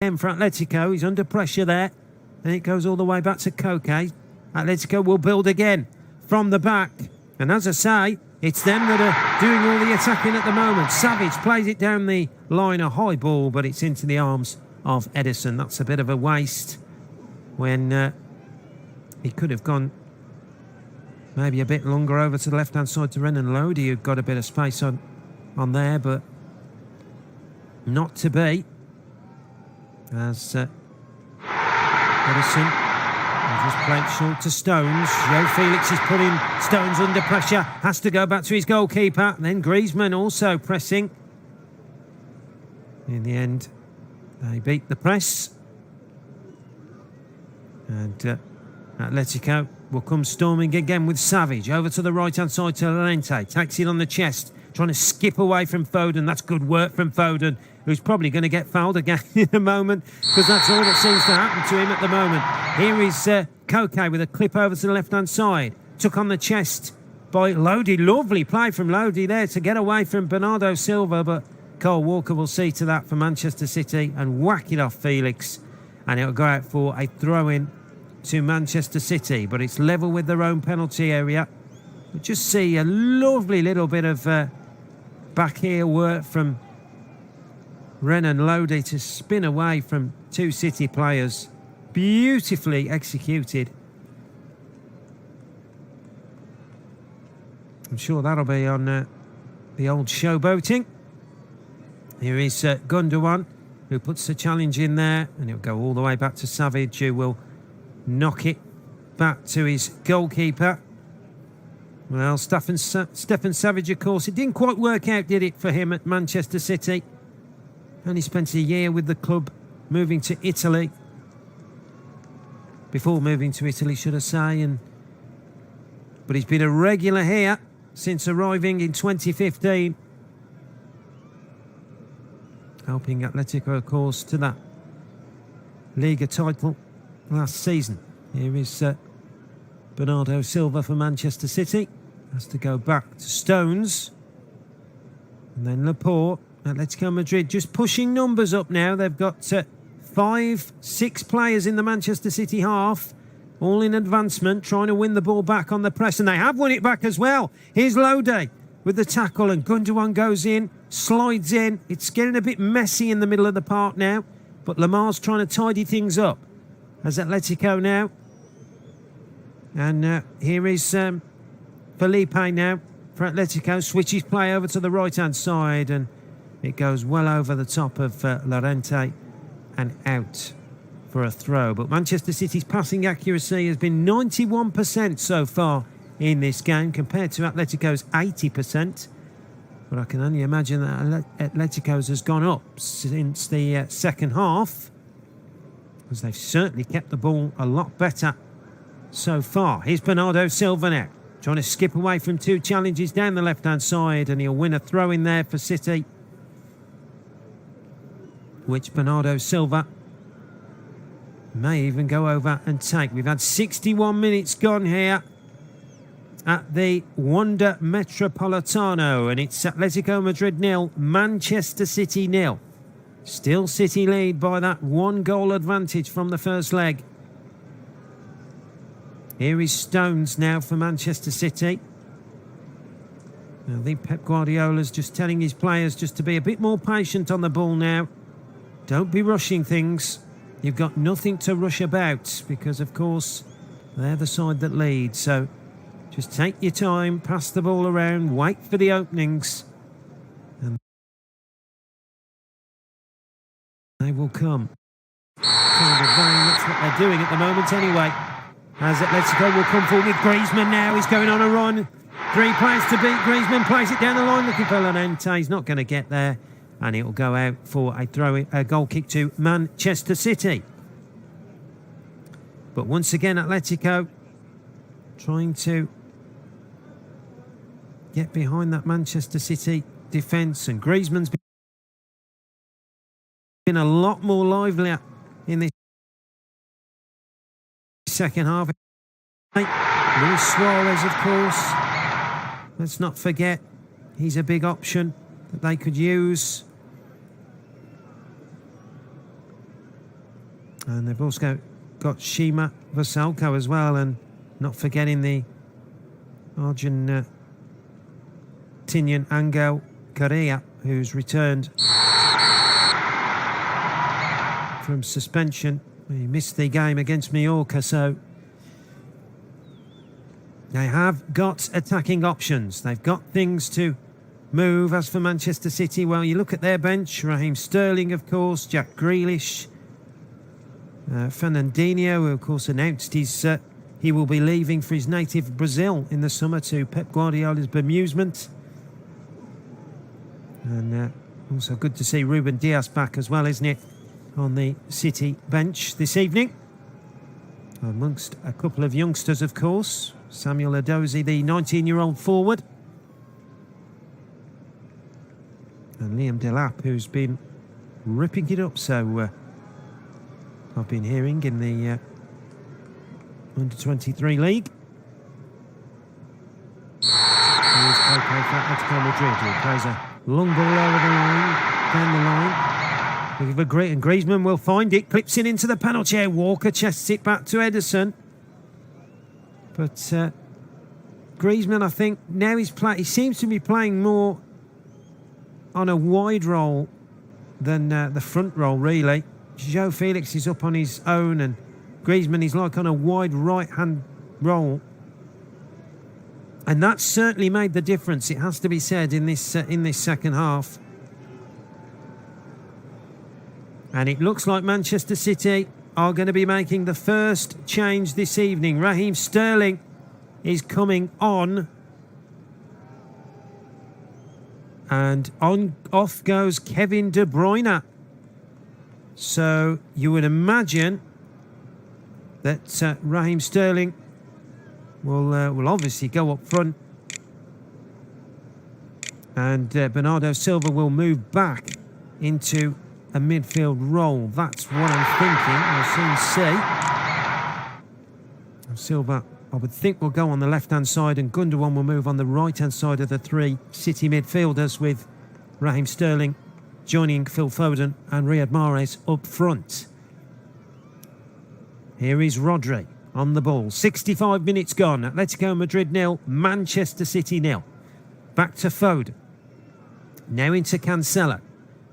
10 for Atletico. He's under pressure there. And it goes all the way back to Koke. Atletico will build again from the back. And as I say, it's them that are doing all the attacking at the moment. Savage plays it down the line, a high ball, but it's into the arms of Edison. That's a bit of a waste when he could have gone maybe a bit longer over to the left-hand side to Renan Lodi, who got a bit of space on there, but not to be. As Edison just played short to Stones. Joe Felix is putting Stones under pressure. Has to go back to his goalkeeper. And then Griezmann also pressing. In the end, they beat the press. And Atletico will come storming again with Savage. Over to the right-hand side to Llorente. Takes it on the chest. Trying to skip away from Foden. That's good work from Foden, who's probably going to get fouled again in a moment, because that's all that seems to happen to him at the moment. Here is Koke with a clip over to the left-hand side. Took on the chest by Lodi. Lovely play from Lodi there to get away from Bernardo Silva, but Cole Walker will see to that for Manchester City and whack it off Felix. And it'll go out for a throw-in to Manchester City, but it's level with their own penalty area. We just see a lovely little bit of back here work from Renan Lodi to spin away from two City players. Beautifully executed. I'm sure that'll be on the old showboating. Here is Gundogan, who puts the challenge in there, and it'll go all the way back to Savage, who will knock it back to his goalkeeper. Well, Stefan Savage, of course, it didn't quite work out, did it, for him at Manchester City? Only spent a year with the club, moving to Italy. Before moving to Italy, should I say. But he's been a regular here since arriving in 2015. Helping Atletico, of course, to that Liga title last season. Here is Bernardo Silva for Manchester City. Has to go back to Stones. And then Laporte. Atletico Madrid just pushing numbers up now. They've got 6 players in the Manchester City half, all in advancement, trying to win the ball back on the press. And they have won it back as well. Here's Lodi with the tackle, and Gundogan goes in, slides in. It's getting a bit messy in the middle of the park now, but Lamar's trying to tidy things up as Atletico now. And here is Felipe now for Atletico. Switches play over to the right-hand side, and it goes well over the top of Llorente and out for a throw. But Manchester City's passing accuracy has been 91% so far in this game, compared to Atletico's 80%. But I can only imagine that Atletico's has gone up since the second half, because they've certainly kept the ball a lot better so far. Here's Bernardo Silva now, trying to skip away from two challenges down the left-hand side, and he'll win a throw in there for City, which Bernardo Silva may even go over and take. We've had 61 minutes gone here at the Wanda Metropolitano, and it's Atletico Madrid 0, Manchester City 0. Still City lead by that 1-goal advantage from the first leg. Here is Stones now for Manchester City. I think Pep Guardiola's just telling his players just to be a bit more patient on the ball now. Don't be rushing things. You've got nothing to rush about, because, of course, they're the side that leads. So just take your time, pass the ball around, wait for the openings, and they will come. Kind of very much what they're doing at the moment anyway. As Atletico will come forward with Griezmann now. He's going on a run. 3 players to beat. Griezmann plays it down the line looking for Llorente. He's not going to get there. And it will go out for a goal kick to Manchester City. But once again, Atletico trying to get behind that Manchester City defence. And Griezmann's been a lot more lively in this second half. Luis Suarez, of course. Let's not forget, he's a big option that they could use. And they've also got Shima Vasalko as well, and not forgetting the Argentinian Angel Correa, who's returned from suspension. He missed the game against Mallorca, so they have got attacking options. They've got things to move. As for Manchester City, well, you look at their bench. Raheem Sterling, of course, Jack Grealish, Fernandinho, who of course announced he will be leaving for his native Brazil in the summer to Pep Guardiola's bemusement. And also good to see Ruben Dias back as well, isn't it, on the City bench this evening, amongst a couple of youngsters, of course. Samuel Edozie, the 19-year-old forward, and Liam Delap, who's been ripping it up, so I've been hearing, in the Under-23 league. Here's Coco for Atletico Madrid, who plays a long ball over the line, down the line. Looking for Great, and Griezmann will find it, clips it into the penalty area. Walker chests it back to Ederson. But Griezmann, I think, now he seems to be playing more on a wide role than the front role, really. João Felix is up on his own, and Griezmann is like on a wide right-hand role. And that certainly made the difference, it has to be said, in this second half. And it looks like Manchester City are going to be making the first change this evening. Raheem Sterling is coming on. And off goes Kevin De Bruyne. So you would imagine that Raheem Sterling will obviously go up front. And Bernardo Silva will move back into a midfield role. That's what I'm thinking. We'll soon see. Silva, I would think, will go on the left-hand side, and Gundogan will move on the right-hand side of the three City midfielders, with Raheem Sterling joining Phil Foden and Riyad Mahrez up front. Here is Rodri on the ball. 65 minutes gone. Atletico Madrid 0, Manchester City 0. Back to Foden. Now into Cancelo,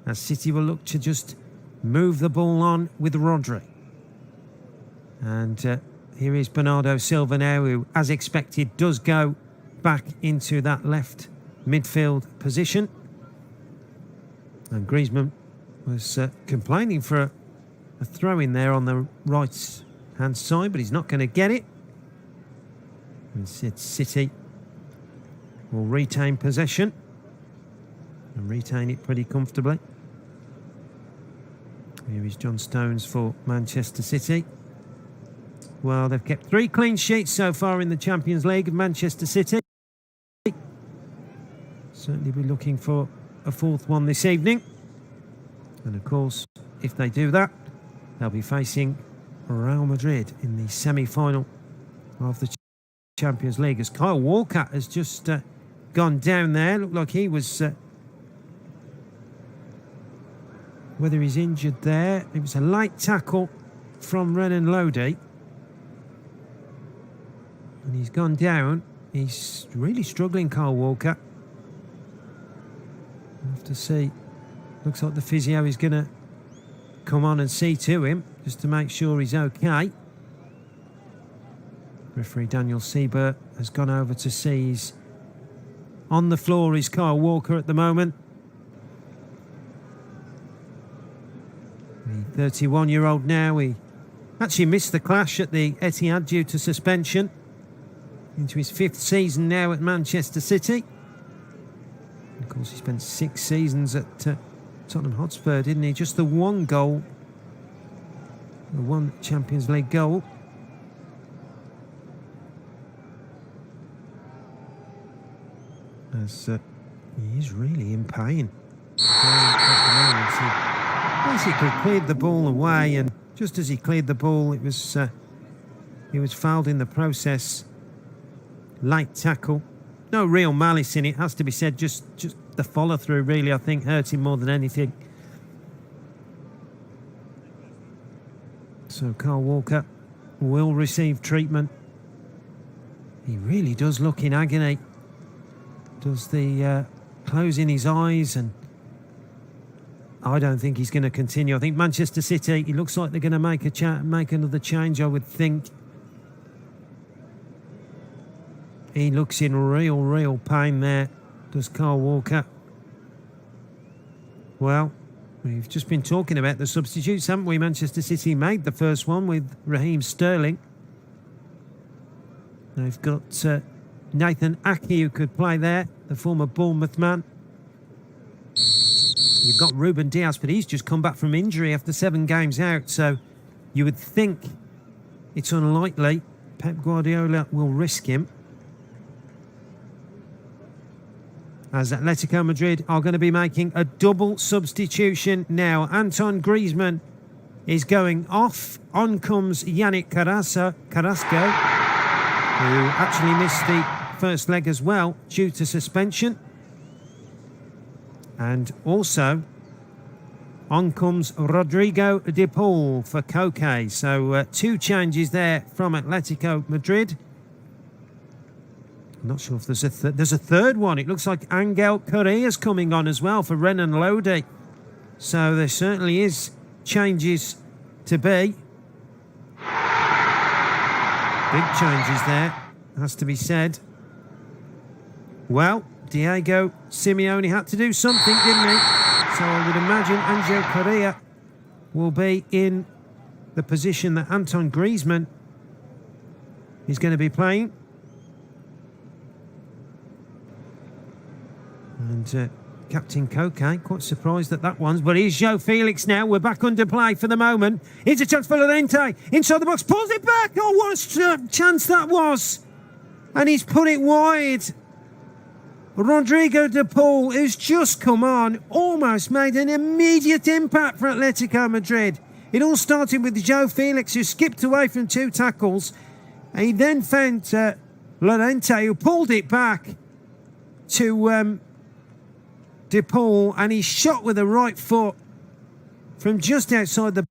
as City will look to just move the ball on with Rodri. And here is Bernardo Silva now, who, as expected, does go back into that left midfield position. And Griezmann was complaining for a throw in there on the right-hand side, but he's not going to get it. And City will retain possession and retain it pretty comfortably. Here is John Stones for Manchester City. Well, they've kept 3 clean sheets so far in the Champions League of Manchester City. Certainly be looking for a 4th one this evening. And of course, if they do that, they'll be facing Real Madrid in the semi-final of the Champions League, as Kyle Walker has just gone down there. Looked like he was... whether he's injured there. It was a light tackle from Renan Lodi. And he's gone down. He's really struggling, Kyle Walker. We'll have to see. Looks like the physio is going to come on and see to him, just to make sure he's okay. Referee Daniel Siebert has gone over to see. He's on the floor is Kyle Walker at the moment. The 31-year-old now, he actually missed the clash at the Etihad due to suspension. Into his 5th season now at Manchester City. Of course, he spent 6 seasons at Tottenham Hotspur, didn't he? Just the one goal, the one Champions League goal. As he is really in pain at the moment. He basically cleared the ball away, and just as he cleared the ball, it was he was fouled in the process. Light tackle, no real malice in it, has to be said. Just the follow through, really, I think, hurt him more than anything. So Kyle Walker will receive treatment. He really does look in agony. Does the closing his eyes, and I don't think he's going to continue. I think Manchester City, it looks like they're going to make another change, I would think. He looks in real pain there, does Kyle Walker. Well, we've just been talking about the substitutes, haven't we? Manchester City made the first one with Raheem Sterling. They've got Nathan Ake, who could play there, the former Bournemouth man. You've got Ruben Dias, but he's just come back from injury after 7 games out, so you would think it's unlikely Pep Guardiola will risk him. As Atletico Madrid are going to be making a double substitution now. Antoine Griezmann is going off. On comes Yannick Carrasco, who actually missed the first leg as well due to suspension. And also, on comes Rodrigo de Paul for Koke. So 2 changes there from Atletico Madrid. I'm not sure if there's a third one. It looks like Angel Correa's coming on as well for Renan Lodi. So there certainly is changes to be. Big changes there, has to be said. Well, Diego Simeone had to do something, didn't he? So I would imagine Angel Correa will be in the position that Antoine Griezmann is going to be playing. And Captain Koke, quite surprised at that one. But here's Joe Felix now. We're back under play for the moment. Here's a chance for Llorente. Inside the box, pulls it back. Oh, what a chance that was. And he's put it wide. Rodrigo de Paul, who's just come on, almost made an immediate impact for Atletico Madrid. It all started with Joe Felix, who skipped away from 2 tackles. And he then found Llorente, who pulled it back to de Paul, and he shot with the right foot from just outside the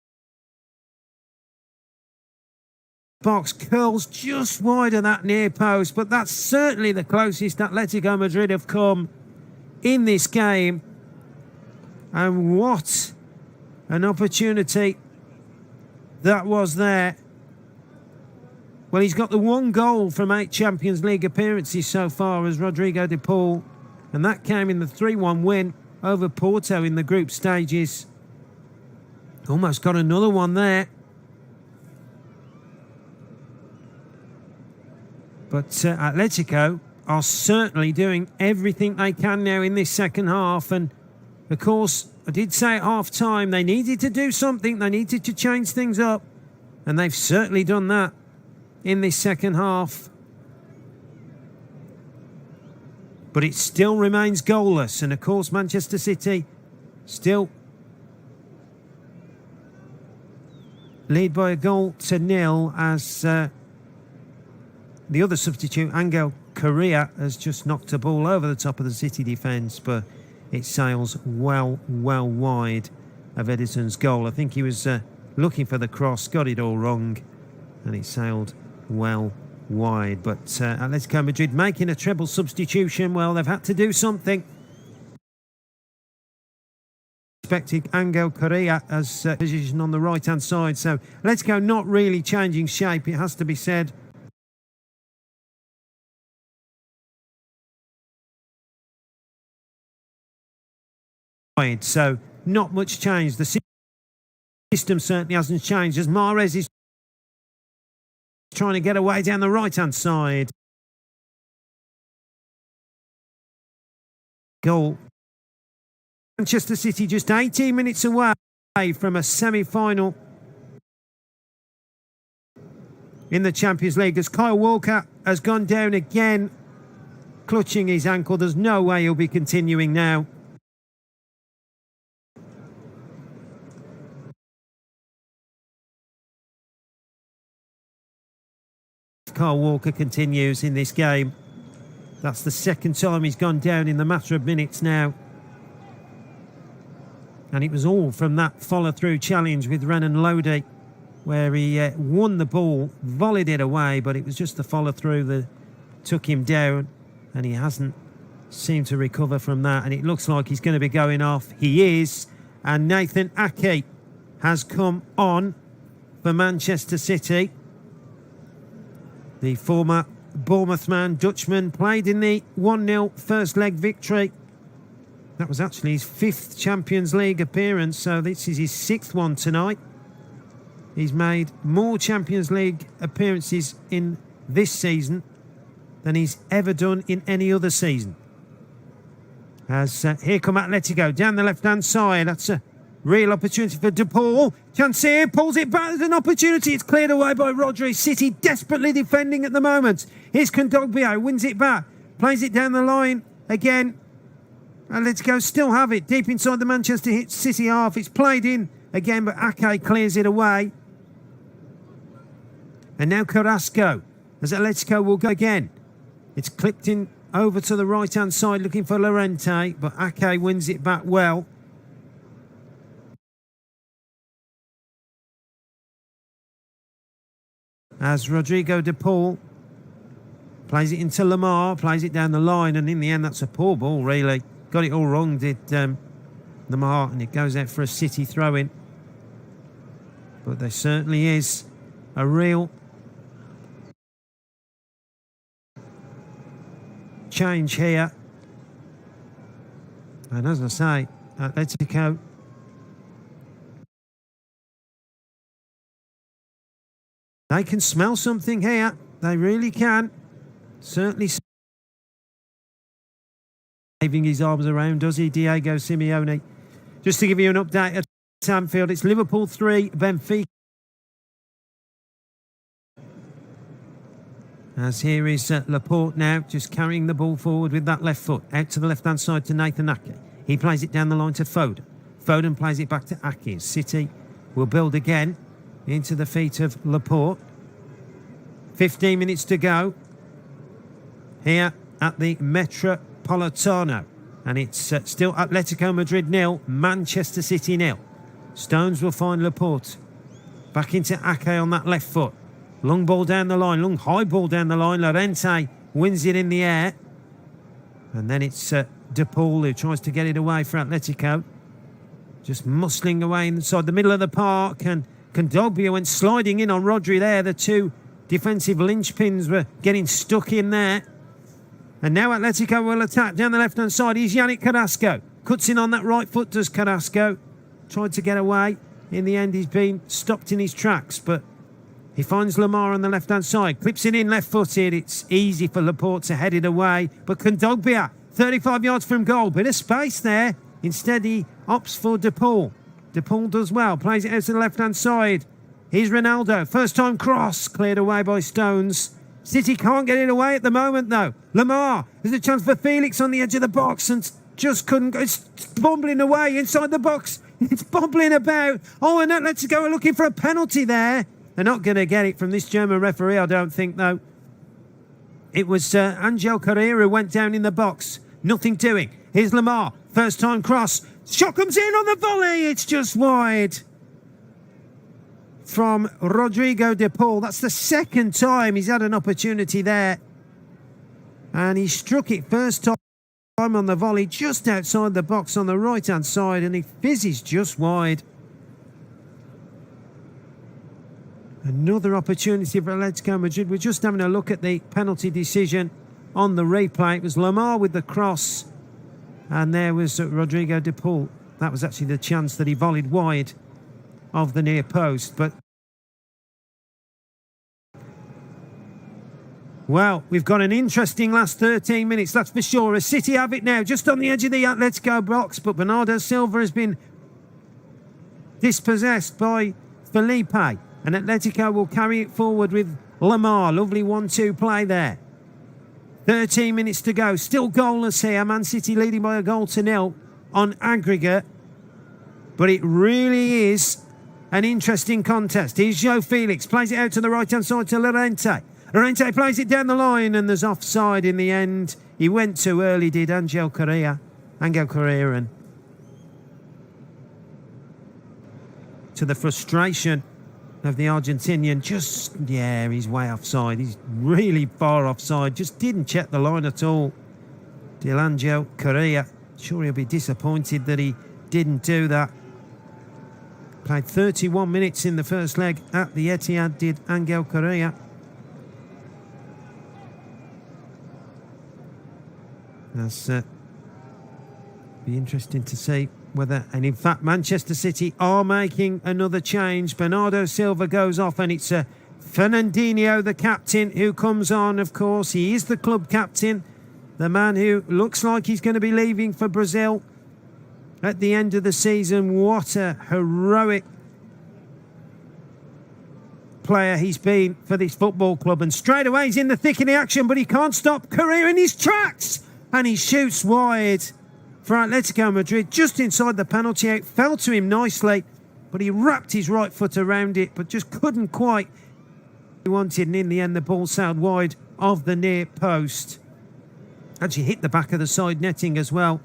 box, curls just wide of that near post, but that's certainly the closest Atletico Madrid have come in this game. And what an opportunity that was there. Well, he's got the 1 goal from 8 Champions League appearances so far as Rodrigo de Paul, and that came in the 3-1 win over Porto in the group stages. Almost got another one there. But Atletico are certainly doing everything they can now in this second half. And, of course, I did say at half-time they needed to do something. They needed to change things up. And they've certainly done that in this second half. But it still remains goalless. And, of course, Manchester City still lead by a 1-0 as the other substitute, Angel Correa, has just knocked a ball over the top of the City defence, but it sails well wide of Edison's goal. I think he was looking for the cross, got it all wrong, and it sailed well wide. But Atletico Madrid making a treble substitution. Well, they've had to do something. Expected Angel Correa as position on the right-hand side. So Atletico not really changing shape, it has to be said. So not much change. The system certainly hasn't changed as Mahrez is trying to get away down the right-hand side. Goal. Manchester City just 18 minutes away from a semi-final in the Champions League as Kyle Walker has gone down again, clutching his ankle. There's no way he'll be continuing now. Kyle Walker continues in this game. That's the second time he's gone down in the matter of minutes now. And it was all from that follow-through challenge with Renan Lodi. where he won the ball, volleyed it away, but it was just the follow-through that took him down, and he hasn't seemed to recover from that, and it looks like he's going to be going off. He is, and Nathan Ake has come on for Manchester City. The former Bournemouth man, Dutchman, played in the 1-0 first leg victory. That was actually his 5th Champions League appearance, so this is his 6th one tonight. He's made more Champions League appearances in this season than he's ever done in any other season. As here come Atletico down the left-hand side. That's a real opportunity for De Paul. Chance here, pulls it back. There's an opportunity. It's cleared away by Rodri. City desperately defending at the moment. Here's Kondogbia, wins it back. Plays it down the line again. Atletico still have it deep inside the Manchester City half. It's played in again, but Ake clears it away. And now Carrasco, as Atletico will go again. It's clipped in over to the right-hand side, looking for Llorente, but Ake wins it back well. As Rodrigo De Paul plays it into Lamar, plays it down the line, and in the end, that's a poor ball, really. Got it all wrong, did Lamar, and it goes out for a City throw-in. But there certainly is a real change here. And as I say, Atletico they can smell something here. They really can. Certainly waving his arms around, does he, Diego Simeone? Just to give you an update at Anfield, it's Liverpool 3, Benfica. As here is Laporte now, just carrying the ball forward with that left foot. Out to the left-hand side to Nathan Ake. He plays it down the line to Foden. Foden plays it back to Ake. City will build again into the feet of Laporte. 15 minutes to go here at the Metropolitano. And it's still Atletico Madrid 0, Manchester City 0. Stones will find Laporte. Back into Ake on that left foot. Long ball down the line, long high ball down the line. Llorente wins it in the air. And then it's De Paul who tries to get it away for Atletico. Just muscling away inside the middle of the park. And Kondogbia went sliding in on Rodri there. The two defensive linchpins were getting stuck in there. And now Atletico will attack down the left-hand side. He's Yannick Carrasco. Cuts in on that right foot, does Carrasco. Tried to get away. In the end, he's been stopped in his tracks, but he finds Lamar on the left-hand side. Clips it in left-footed. It's easy for Laporte to head it away. But Kondogbia, 35 yards from goal. Bit of space there. Instead, he opts for De Paul. De Paul does well. Plays it out to the left-hand side. Here's Ronaldo. First-time cross. Cleared away by Stones. City can't get it away at the moment, though. Lamar, there's a chance for Felix on the edge of the box and just couldn't go. It's bumbling away inside the box. It's bubbling about. Oh, and let's go looking for a penalty there. They're not going to get it from this German referee, I don't think, though. It was Angel Correa who went down in the box. Nothing doing. Here's Lamar. First-time cross. Shot comes in on the volley. It's just wide. From Rodrigo De Paul. That's the second time he's had an opportunity there. And he struck it first time on the volley just outside the box on the right-hand side, and he fizzes just wide. Another opportunity for Atletico Madrid. We're just having a look at the penalty decision on the replay. It was Lamar with the cross, and there was Rodrigo De Paul. That was actually the chance that he volleyed wide of the near post. But well, we've got an interesting last 13 minutes, that's for sure. As City have it now, just on the edge of the Atletico box, but Bernardo Silva has been dispossessed by Felipe, and Atletico will carry it forward with Lamar. Lovely 1-2 play there. 13 minutes to go, still goalless here. Man City leading by 1-0 on aggregate, but it really is an interesting contest. Here's Joe Felix, plays it out to the right-hand side to Llorente. Llorente plays it down the line, and there's offside in the end. He went too early, did Angel Correa. And to the frustration of the Argentinian. He's way offside. He's really far offside. Just didn't check the line at all. Angel Correa. Sure, he'll be disappointed that he didn't do that. Played 31 minutes in the first leg at the Etihad, did Angel Correa. That's be interesting to see whether, and in fact Manchester City are making another change. Bernardo Silva goes off and it's Fernandinho, the captain, who comes on. Of course, he is the club captain, the man who looks like he's going to be leaving for Brazil at the end of the season. What a heroic player he's been for this football club. And straight away he's in the thick of the action, but he can't stop Correa in his tracks. And he shoots wide for Atletico Madrid, just inside the penalty area. It fell to him nicely, but he wrapped his right foot around it, but just couldn't quite he wanted. And in the end, the ball sailed wide of the near post. Actually hit the back of the side netting as well.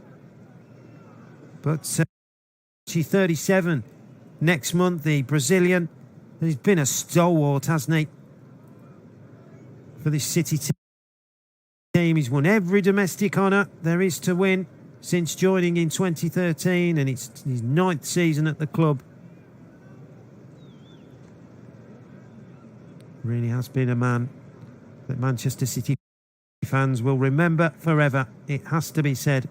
But she's 37 next month, the Brazilian. He's been a stalwart, hasn't he, for this City team. He's won every domestic honour there is to win since joining in 2013, and it's his 9th season at the club. Really has been a man that Manchester City fans will remember forever. It has to be said.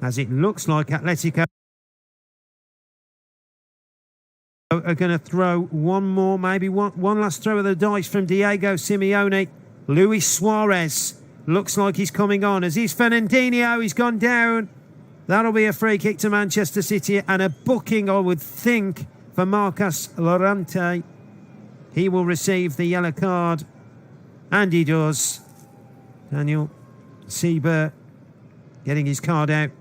As it looks like Atletico are going to throw one more, maybe one last throw of the dice from Diego Simeone. Luis Suarez looks like he's coming on, as is Fernandinho. He's gone down. That'll be a free kick to Manchester City and a booking, I would think, for Marcos Llorente. He will receive the yellow card, and he does. Daniel Sieber getting his card out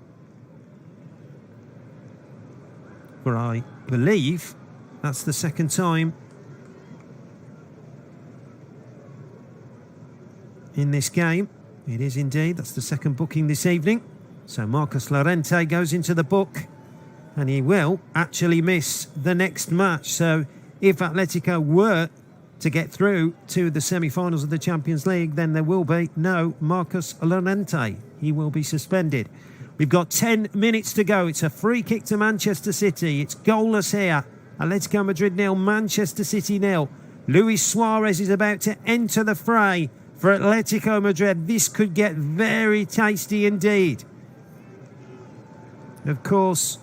for, I believe, that's the second time in this game. It is indeed. That's the second booking this evening. So Marcos Llorente goes into the book, and he will actually miss the next match. So if Atletico were to get through to the semi-finals of the Champions League, then there will be no Marcos Llorente. He will be suspended. We've got 10 minutes to go. It's a free kick to Manchester City. It's goalless here. Atletico Madrid 0, Manchester City 0. Luis Suarez is about to enter the fray for Atletico Madrid. This could get very tasty indeed. Of course,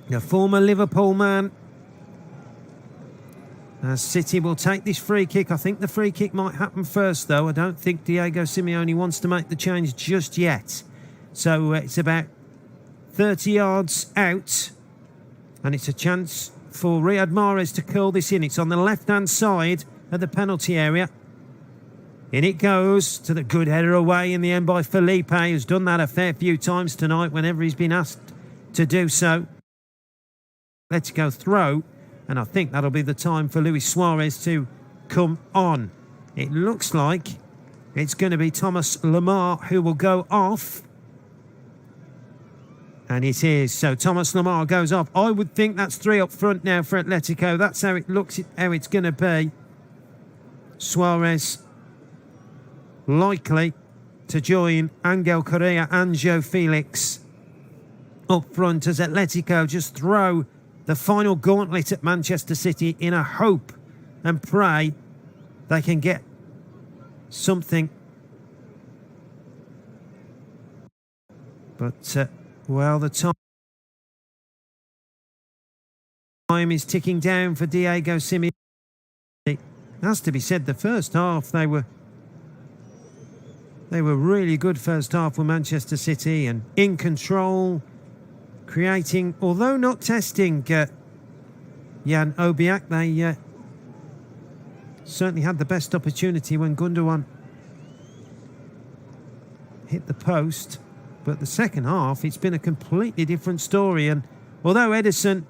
the former Liverpool man. City will take this free kick. I think the free kick might happen first, though. I don't think Diego Simeone wants to make the change just yet. So it's about 30 yards out, and it's a chance for Riyad Mahrez to curl this in. It's on the left-hand side of the penalty area. In it goes to the good header away in the end by Felipe, who's done that a fair few times tonight whenever he's been asked to do so. Let's go throw, and I think that'll be the time for Luis Suarez to come on. It looks like it's going to be Thomas Lemar who will go off. And it is. So Thomas Lemar goes off. I would think that's 3 up front now for Atletico. That's how it looks, how it's going to be. Suarez likely to join Angel Correa and Joe Felix up front as Atletico just throw the final gauntlet at Manchester City in a hope and pray they can get something. But, well, the time is ticking down for Diego Simeone. It has to be said, the first half, they were really good first half with Manchester City and in control, creating, although not testing Jan Obiak, they certainly had the best opportunity when Gundogan hit the post. But the second half, it's been a completely different story. And although Ederson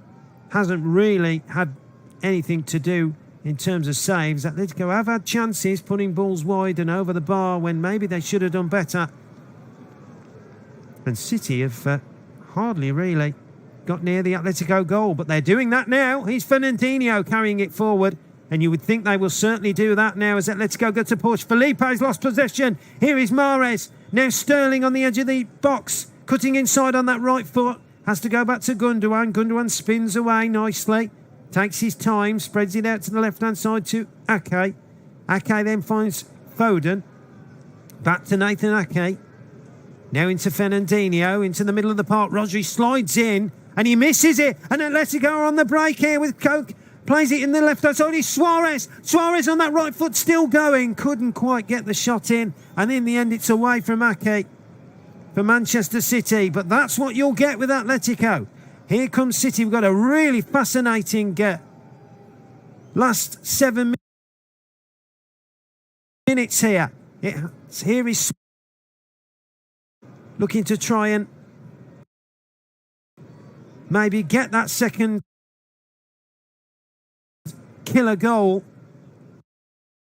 hasn't really had anything to do in terms of saves, Atletico have had chances putting balls wide and over the bar when maybe they should have done better. And City have hardly really got near the Atletico goal, but they're doing that now. He's Fernandinho carrying it forward, and you would think they will certainly do that now as Atletico go to push. Felipe's lost possession. Here is Mahrez. Now Sterling on the edge of the box, cutting inside on that right foot. Has to go back to Gundogan. Gundogan spins away nicely. Takes his time, spreads it out to the left-hand side to Ake. Ake then finds Foden. Back to Nathan Ake. Now into Fernandinho, into the middle of the park. Rodri slides in, and he misses it. And Atletico are on the break here with Coke. Plays it in the left-hand side. It's Suarez. Suarez on that right foot, still going. Couldn't quite get the shot in. And in the end, it's away from Ake for Manchester City. But that's what you'll get with Atletico. Here comes City. We've got a really fascinating last 7 minutes here. Here is looking to try and maybe get that second killer goal.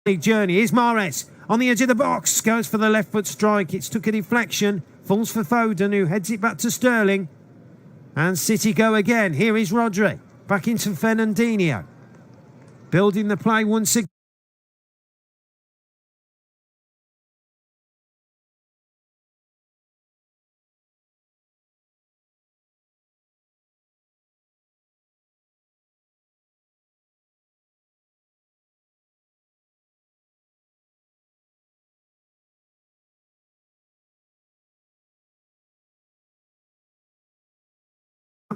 Big journey. Here's Mahrez on the edge of the box. Goes for the left foot strike. It's took a deflection. Falls for Foden, who heads it back to Sterling. And City go again. Here is Rodri. Back into Fernandinho. Building the play once again.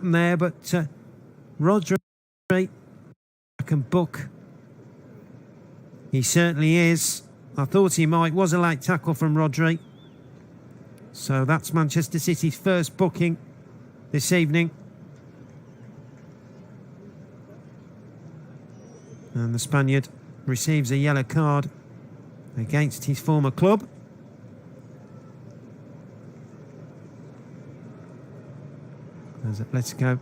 There, but Rodri can book. He certainly is. I thought he might. Was a late tackle from Rodri. So that's Manchester City's first booking this evening. And the Spaniard receives a yellow card against his former club. Let's go.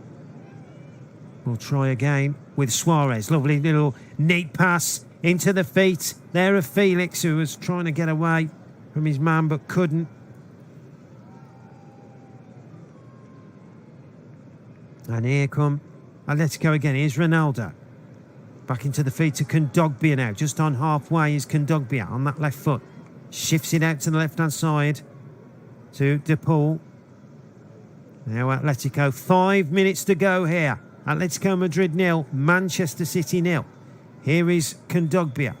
We'll try again with Suarez. Lovely little neat pass into the feet there of Felix, who was trying to get away from his man but couldn't. And here come Atletico again. Here's Ronaldo. Back into the feet to Kondogbia now. Just on halfway is Kondogbia on that left foot. Shifts it out to the left-hand side to De Paul. Now Atletico, 5 minutes to go here. Atletico Madrid 0, Manchester City 0. Here is Kondogbia.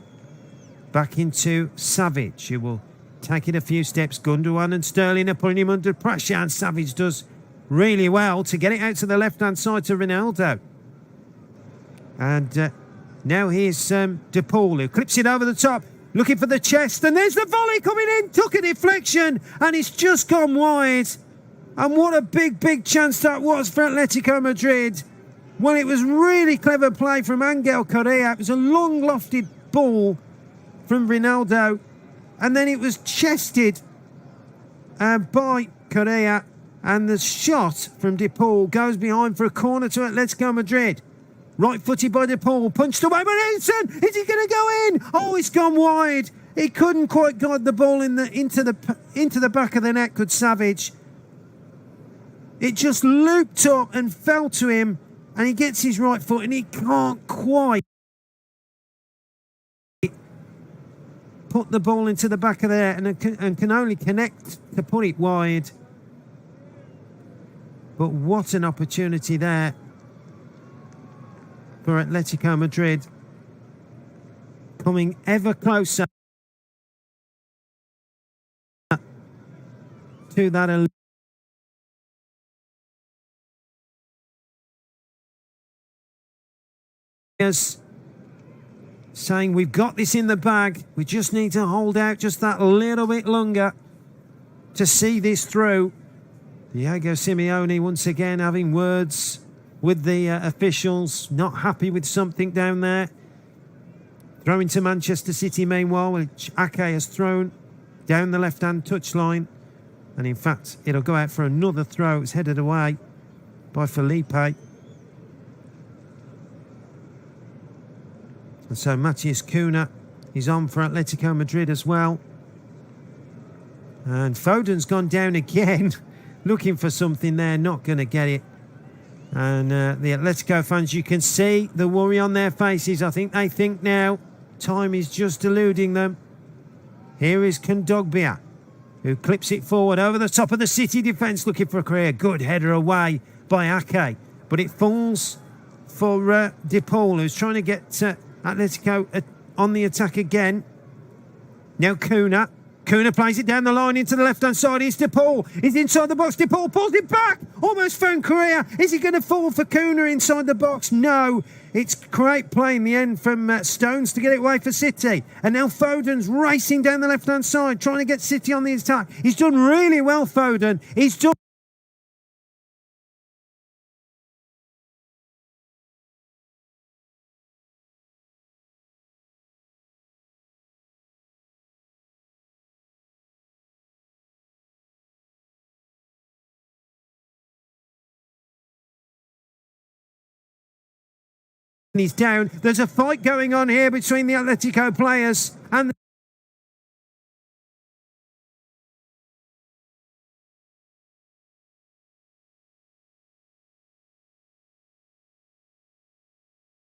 Back into Savage, who will take it a few steps. Gundogan and Sterling are putting him under pressure, and Savage does really well to get it out to the left-hand side to Ronaldo. And now here's De Paul, who clips it over the top, looking for the chest, and there's the volley coming in. Took a deflection, and it's just gone wide. And what a big chance that was for Atletico Madrid. Well, it was really clever play from Angel Correa. It was a long lofted ball from Ronaldo. And then it was chested by Correa. And the shot from De Paul goes behind for a corner to Atletico Madrid. Right-footed by De Paul. Punched away by Edson. Is he going to go in? Oh, it's gone wide. He couldn't quite guide the ball into the back of the net, could Savage. It just looped up and fell to him, and he gets his right foot and he can't quite put the ball into the back of the net and can only connect to put it wide. But what an opportunity there for Atletico Madrid, coming ever closer to that saying we've got this in the bag, we just need to hold out just that little bit longer to see this through. Diego Simeone once again having words with the officials, not happy with something down there. Throwing to Manchester City meanwhile, which Ake has thrown down the left-hand touchline, and in fact it'll go out for another throw. It's headed away by Felipe. And so Matheus Cunha is on for Atletico Madrid as well. And Foden's gone down again, looking for something there, not going to get it. And the Atletico fans, you can see the worry on their faces. I think they think now time is just eluding them. Here is Kondogbia, who clips it forward over the top of the City defence, looking for a clear. Good header away by Ake, but it falls for De Paul, who's trying to get Atletico on the attack again. Now Cunha plays it down the line into the left-hand side. It's De Paul. He's inside the box. De Paul pulls it back. Almost found Correa. Is he going to fall for Cunha inside the box? No. It's great play in the end from Stones to get it away for City. And now Foden's racing down the left-hand side, trying to get City on the attack. He's done really well, Foden. He's done... He's down. There's a fight going on here between the Atletico players and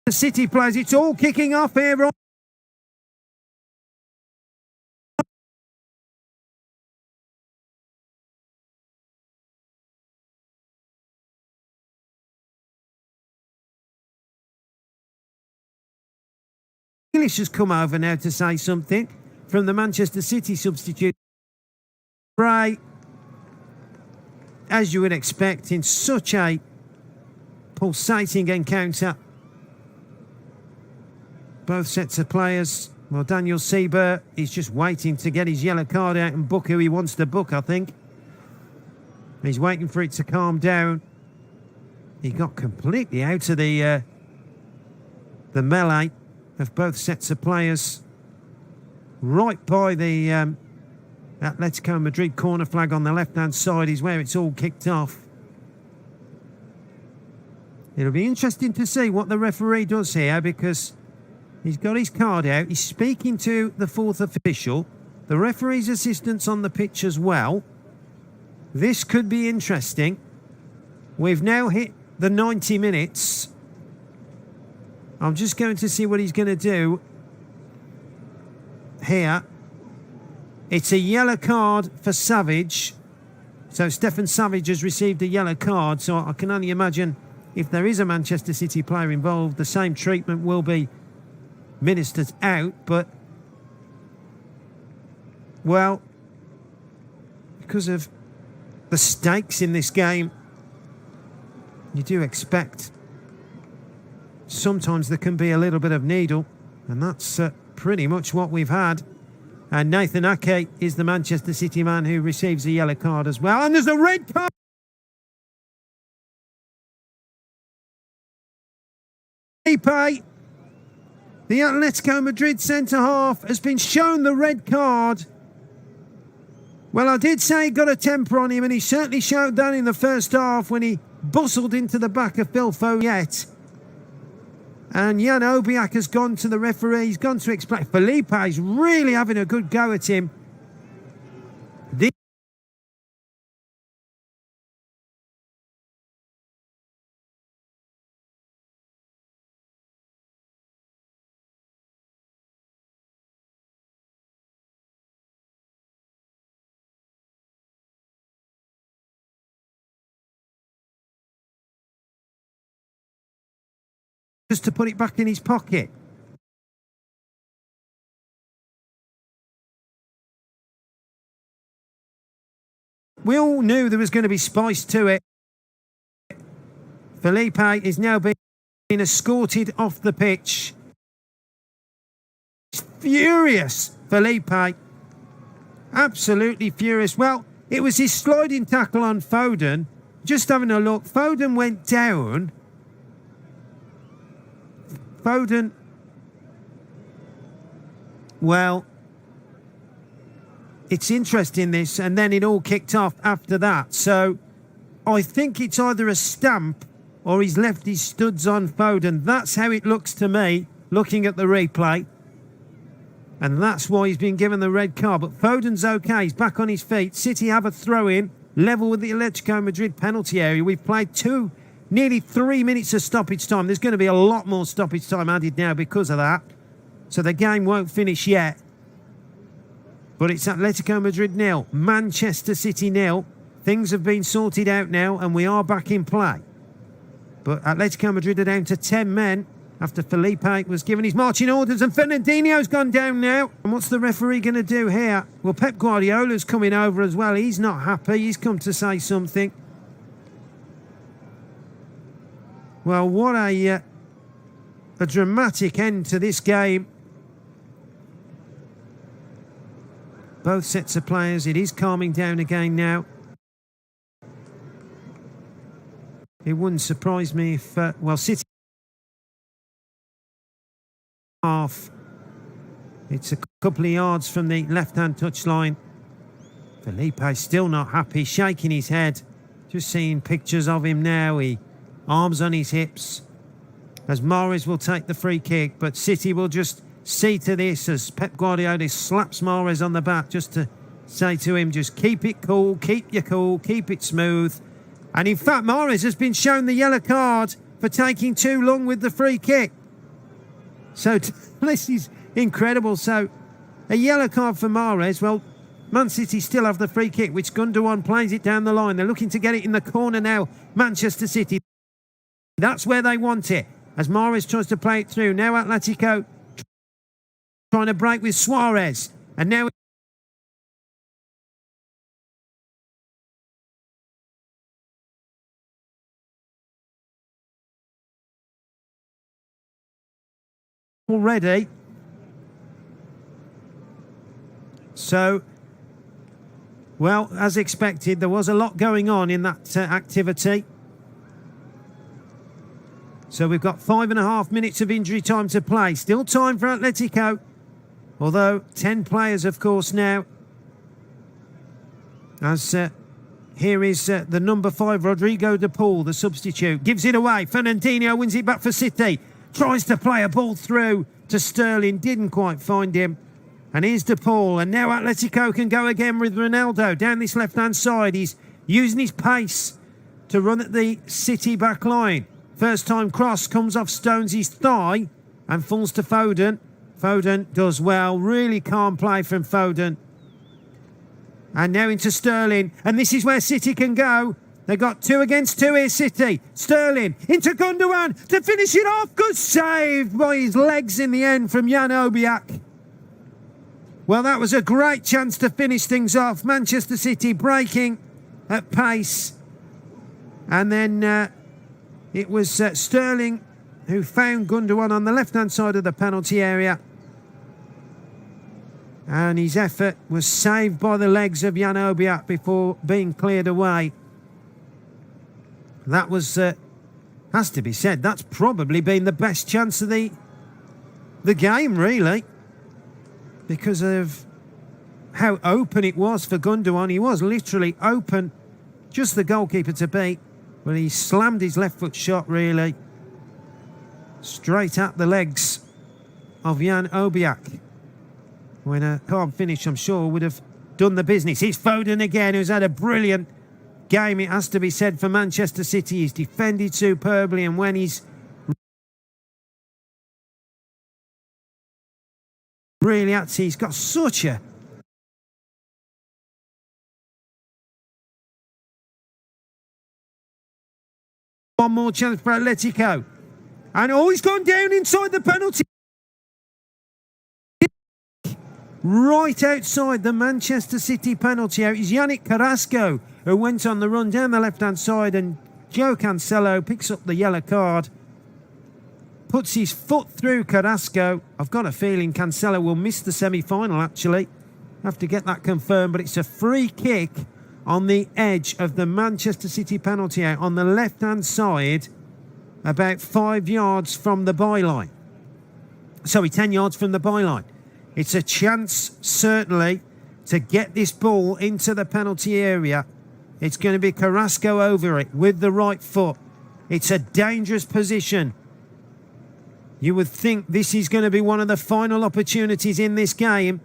the City players. It's all kicking off here. English has come over now to say something from the Manchester City substitute. Ray, as you would expect in such a pulsating encounter. Both sets of players. Well, Daniel Sieber, he's just waiting to get his yellow card out and book who he wants to book, I think. He's waiting for it to calm down. He got completely out of the melee of both sets of players, right by the Atletico Madrid corner flag on the left-hand side is where it's all kicked off. It'll be interesting to see what the referee does here, because he's got his card out. He's speaking to the fourth official, the referee's assistants on the pitch as well. This could be interesting. We've now hit the 90 minutes. I'm just going to see what he's going to do here. It's a yellow card for Savage. So Stefan Savage has received a yellow card. So I can only imagine if there is a Manchester City player involved, the same treatment will be ministered out. But, well, because of the stakes in this game, you do expect sometimes there can be a little bit of needle, and that's pretty much what we've had. And Nathan Ake is the Manchester City man who receives a yellow card as well. And there's a red card. Felipe, the Atletico Madrid centre-half, has been shown the red card. Well, I did say he got a temper on him, and he certainly showed that in the first half when he bustled into the back of Phil Foyet. And Jan Obiak has gone to the referee. He's gone to explain. Felipe is really having a good go at him. Just to put it back in his pocket. We all knew there was going to be spice to it. Felipe is now being escorted off the pitch. He's furious, Felipe. Absolutely furious. Well, it was his sliding tackle on Foden. Just having a look, Foden went down. Foden, well, it's interesting this, and then it all kicked off after that. So I think it's either a stamp or he's left his studs on Foden. That's how it looks to me, looking at the replay. And that's why he's been given the red card. But Foden's okay, he's back on his feet. City have a throw-in, level with the Atletico Madrid penalty area. We've played two Nearly 3 minutes of stoppage time. There's going to be a lot more stoppage time added now because of that. So the game won't finish yet. But it's Atletico Madrid 0, Manchester City 0. Things have been sorted out now and we are back in play. But Atletico Madrid are down to 10 men after Felipe was given his marching orders, and Fernandinho's gone down now. And what's the referee going to do here? Well, Pep Guardiola's coming over as well. He's not happy. He's come to say something. Well, what a dramatic end to this game. Both sets of players. It is calming down again now. It wouldn't surprise me if, well, City half. It's a couple of yards from the left-hand touchline. Felipe still not happy, shaking his head. Just seeing pictures of him now. He arms on his hips as Mahrez will take the free kick, but City will just see to this as Pep Guardiola slaps Mahrez on the back just to say to him, just keep it cool, keep your cool, keep it smooth. And in fact, Mahrez has been shown the yellow card for taking too long with the free kick. So this is incredible. So a yellow card for Mahrez. Well, Man City still have the free kick, which Gundogan plays it down the line. They're looking to get it in the corner now, Manchester City. That's where they want it, as Mahrez tries to play it through. Now Atletico trying to break with Suarez. And now already. So, well, as expected, there was a lot going on in that activity. So we've got 5.5 minutes of injury time to play. Still time for Atletico. Although 10 players, of course, now. As here is the number 5, Rodrigo de Paul, the substitute. Gives it away. Fernandinho wins it back for City. Tries to play a ball through to Sterling. Didn't quite find him. And here's de Paul. And now Atletico can go again with Ronaldo down this left-hand side. He's using his pace to run at the City back line. First time cross comes off Stones' thigh and falls to Foden. Foden does well. Really calm play from Foden. And now into Sterling. And this is where City can go. They got 2 against 2 here, City. Sterling into Gundogan to finish it off. Good save by his legs in the end from Jan Obiak. Well, that was a great chance to finish things off. Manchester City breaking at pace. And then it was Sterling who found Gundogan on the left-hand side of the penalty area. And his effort was saved by the legs of Jan Obiak before being cleared away. That was, has to be said, that's probably been the best chance of the game, really. Because of how open it was for Gundogan. He was literally open, just the goalkeeper to beat. But he slammed his left foot shot, really, straight at the legs of Jan Obiak. When a calm finish, I'm sure, would have done the business. It's Foden again, who's had a brilliant game, it has to be said, for Manchester City. He's defended superbly, and when he's really at he's got such a one more chance for Atletico. And oh, he's gone down inside the penalty. Right outside the Manchester City penalty out is Yannick Carrasco, who went on the run down the left-hand side, and Joe Cancelo picks up the yellow card. Puts his foot through Carrasco. I've got a feeling Cancelo will miss the semi-final, actually. Have to get that confirmed, but it's a free kick on the edge of the Manchester City penalty out on the left-hand side, about 5 yards from the byline. Sorry, 10 yards from the byline. It's a chance, certainly, to get this ball into the penalty area. It's going to be Carrasco over it with the right foot. It's a dangerous position. You would think this is going to be one of the final opportunities in this game.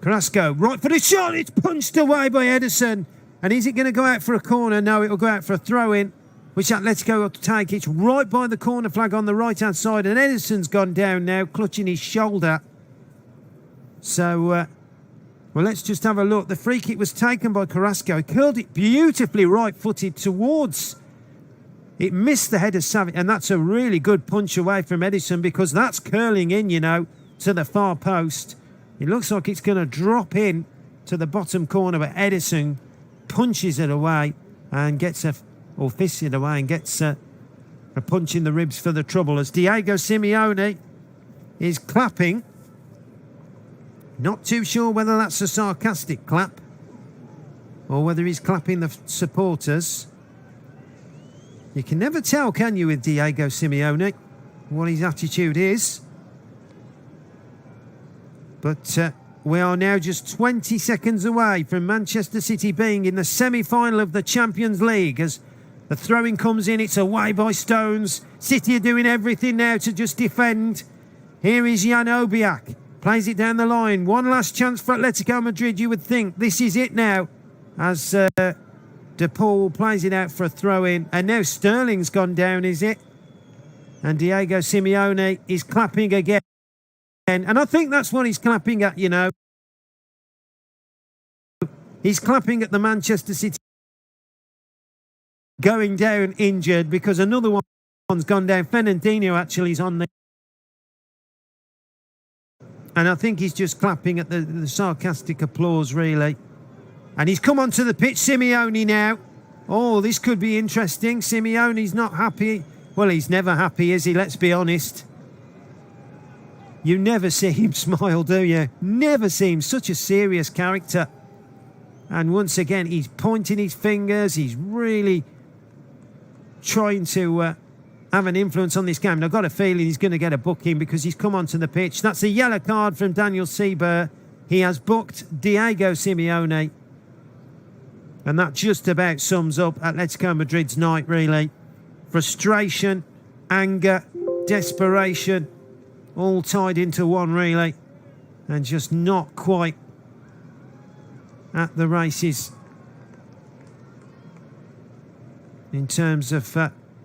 Carrasco, right for the shot. It's punched away by Ederson. And is it going to go out for a corner? No, it'll go out for a throw-in, which Atletico will take. It's right by the corner flag on the right-hand side, and Edison's gone down now, clutching his shoulder. So, well, let's just have a look. The free kick was taken by Carrasco. He curled it beautifully right-footed towards. It missed the head of Savage, and that's a really good punch away from Edison, because that's curling in, you know, to the far post. It looks like it's going to drop in to the bottom corner, but Edison punches it away and gets or fists it away and gets a punch in the ribs for the trouble, as Diego Simeone is clapping. Not too sure whether that's a sarcastic clap or whether he's clapping the supporters. You can never tell, can you, with Diego Simeone, what his attitude is. But we are now just 20 seconds away from Manchester City being in the semi-final of the Champions League. As the throw-in comes in, it's away by Stones. City are doing everything now to just defend. Here is Jan Obiak. Plays it down the line. One last chance for Atletico Madrid, you would think. This is it now. As De Paul plays it out for a throw-in. And now Sterling's gone down, is it? And Diego Simeone is clapping again. And I think that's what he's clapping at, you know. He's clapping at the Manchester City going down injured, because another one's gone down. Fernandinho actually is on the... And I think he's just clapping at the sarcastic applause, really. And he's come onto the pitch, Simeone now. Oh, this could be interesting. Simeone's not happy. Well, he's never happy, is he? Let's be honest. You never see him smile, do you? Never see him. Such a serious character. And once again, he's pointing his fingers. He's really trying to have an influence on this game. And I've got a feeling he's going to get a booking, because he's come onto the pitch. That's a yellow card from Daniel Sieber. He has booked Diego Simeone. And that just about sums up Atletico Madrid's night, really. Frustration, anger, desperation, all tied into one, really. And just not quite at the races in terms of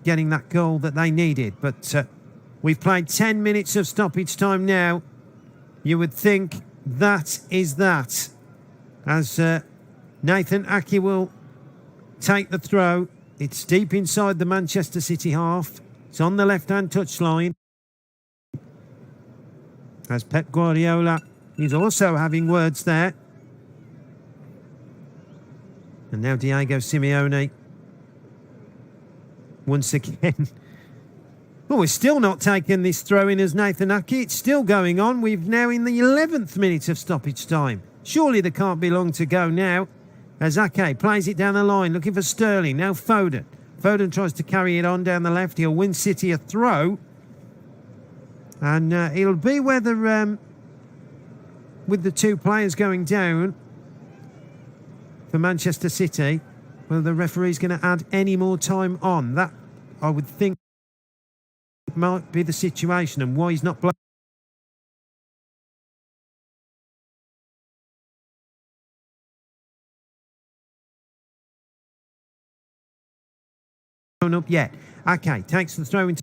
getting that goal that they needed. But we've played 10 minutes of stoppage time now. You would think that is that. As Nathan Ake will take the throw. It's deep inside the Manchester City half. It's on the left-hand touchline. As Pep Guardiola is also having words there. And now Diego Simeone once again. Oh, we're still not taking this throw-in as Nathan Ake. It's still going on. We've now in the 11th minute of stoppage time. Surely there can't be long to go now. As Ake plays it down the line, looking for Sterling. Now Foden. Foden tries to carry it on down the left. He'll win City a throw. And it'll be whether, with the two players going down for Manchester City, whether the referee's going to add any more time on. That, I would think, might be the situation, and why he's not blown up yet. Okay, takes the throw into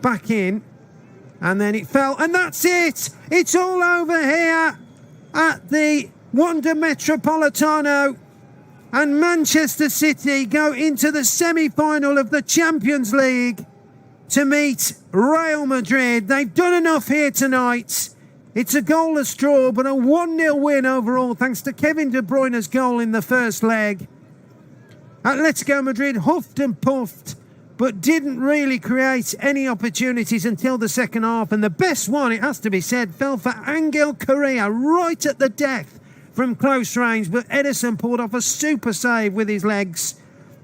back in, and then it fell, and that's it. It's all over here at the Wanda Metropolitano, and Manchester City go into the semi-final of the Champions League to meet Real Madrid. They've done enough here tonight. It's a goalless draw, but a 1-0 win overall, thanks to Kevin De Bruyne's goal in the first leg. Atletico Madrid huffed and puffed but didn't really create any opportunities until the second half. And the best one, it has to be said, fell for Angel Correa right at the death from close range. But Ederson pulled off a super save with his legs.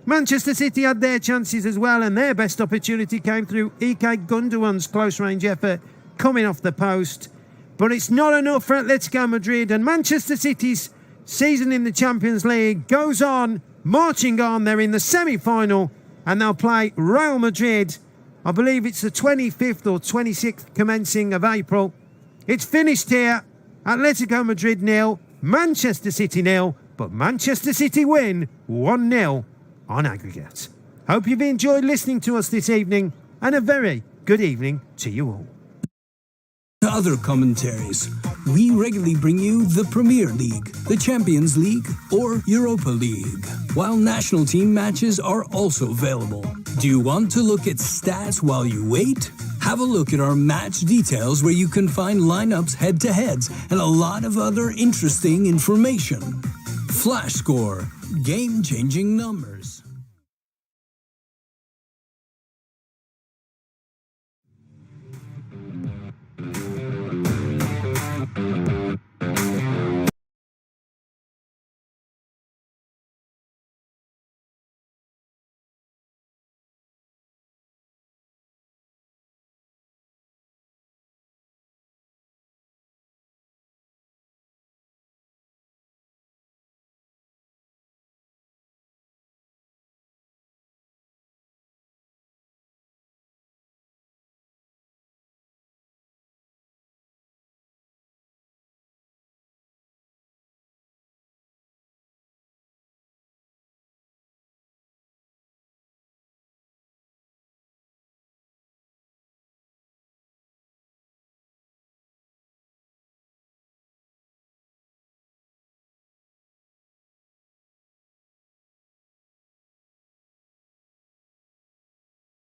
Manchester City had their chances as well, and their best opportunity came through Ike Gundogan's close range effort coming off the post. But it's not enough for Atletico Madrid, and Manchester City's season in the Champions League goes on, marching on. They're in the semi-final, and they'll play Real Madrid. I believe it's the 25th or 26th commencing of April. It's finished here. Atletico Madrid 0, Manchester City 0, but Manchester City win 1-0 on aggregate. Hope you've enjoyed listening to us this evening, and a very good evening to you all. Other commentaries. We regularly bring you the Premier League, the Champions League, or Europa League, while national team matches are also available. Do you want to look at stats while you wait? Have a look at our match details where you can find lineups, head-to-heads, and a lot of other interesting information. Flash Score, game-changing numbers.